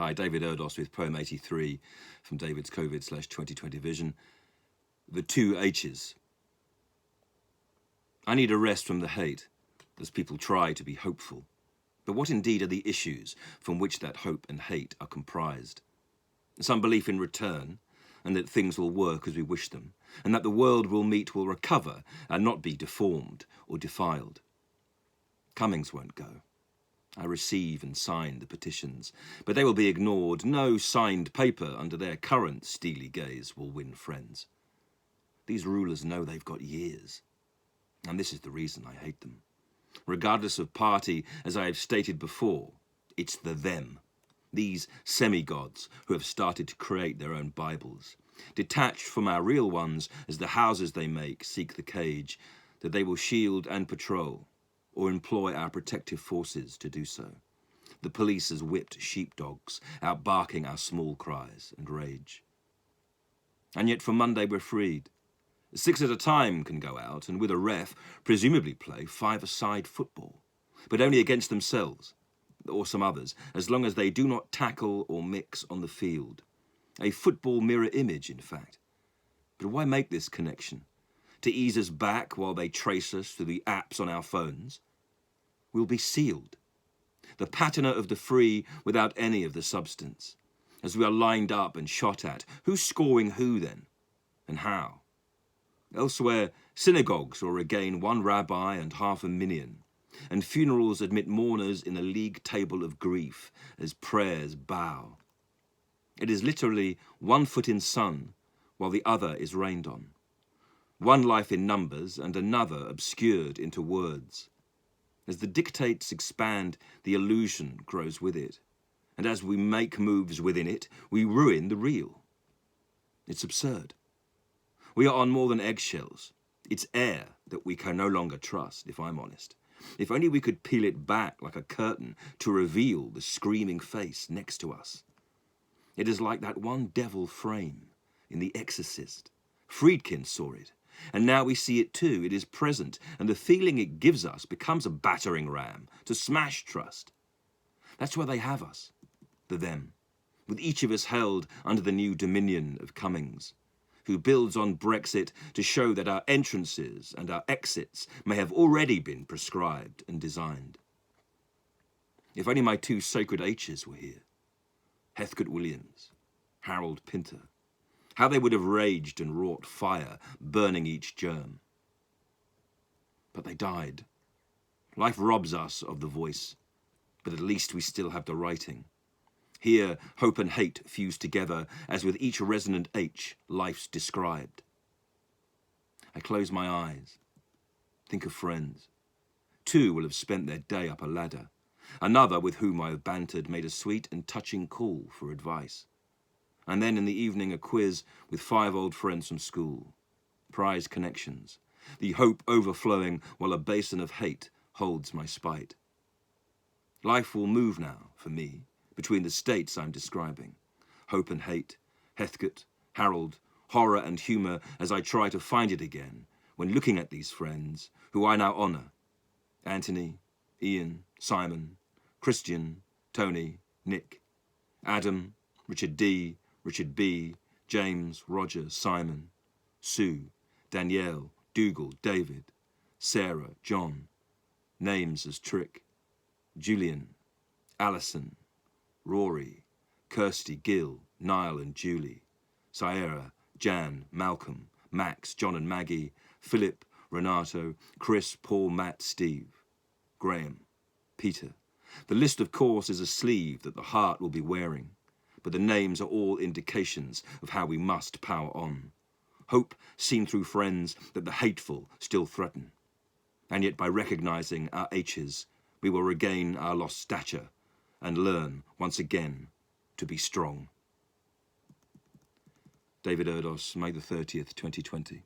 Hi, David Erdos with Poem 83 from David's COVID/2020 vision. The two H's. I need a rest from the hate as people try to be hopeful. But what indeed are the issues from which that hope and hate are comprised? Some belief in return, and that things will work as we wish them, and that the world we'll meet will recover and not be deformed or defiled. Cummings won't go. I receive and sign the petitions, but they will be ignored. No signed paper under their current steely gaze will win friends. These rulers know they've got years, and this is the reason I hate them. Regardless of party, as I have stated before, it's the them. These semi-gods who have started to create their own Bibles, detached from our real ones as the houses they make seek the cage that they will shield and patrol, or employ our protective forces to do so. The police as whipped sheepdogs, out barking our small cries and rage. And yet for Monday we're freed. 6 at a time can go out and with a ref presumably play 5-a-side football, but only against themselves, or some others, as long as they do not tackle or mix on the field. A football mirror image, in fact. But why make this connection? To ease us back while they trace us through the apps on our phones? We'll be sealed. The patina of the free without any of the substance. As we are lined up and shot at, who's scoring who then? And how? Elsewhere, synagogues will regain one rabbi and half a minion, and funerals admit mourners in a league table of grief as prayers bow. It is literally one foot in sun while the other is rained on. One life in numbers and another obscured into words. As the dictates expand, the illusion grows with it. And as we make moves within it, we ruin the real. It's absurd. We are on more than eggshells. It's air that we can no longer trust, if I'm honest. If only we could peel it back like a curtain to reveal the screaming face next to us. It is like that one devil frame in The Exorcist. Friedkin saw it. And now we see it too. It is present, and the feeling it gives us becomes a battering ram to smash trust. That's where they have us, the them, with each of us held under the new dominion of Cummings, who builds on Brexit to show that our entrances and our exits may have already been prescribed and designed. If only my two sacred H's were here, Heathcote Williams, Harold Pinter, how they would have raged and wrought fire, burning each germ. But they died. Life robs us of the voice, but at least we still have the writing. Here, hope and hate fuse together, as with each resonant H, life's described. I close my eyes, think of friends. 2 will have spent their day up a ladder. Another, with whom I have bantered, made a sweet and touching call for advice. And then in the evening a quiz with 5 old friends from school. Prized connections, the hope overflowing while a basin of hate holds my spite. Life will move now, for me, between the states I'm describing. Hope and hate, Heathcote, Harold, horror and humour as I try to find it again when looking at these friends who I now honour. Anthony, Ian, Simon, Christian, Tony, Nick, Adam, Richard D., Richard B., James, Roger, Simon, Sue, Danielle, Dougal, David, Sarah, John, names as Trick, Julian, Alison, Rory, Kirsty, Gil, Niall and Julie, Sierra, Jan, Malcolm, Max, John and Maggie, Philip, Renato, Chris, Paul, Matt, Steve, Graham, Peter. The list, of course, is a sleeve that the heart will be wearing, but the names are all indications of how we must power on. Hope seen through friends that the hateful still threaten. And yet by recognising our H's, we will regain our lost stature and learn once again to be strong. David Erdos, May the 30th, 2020.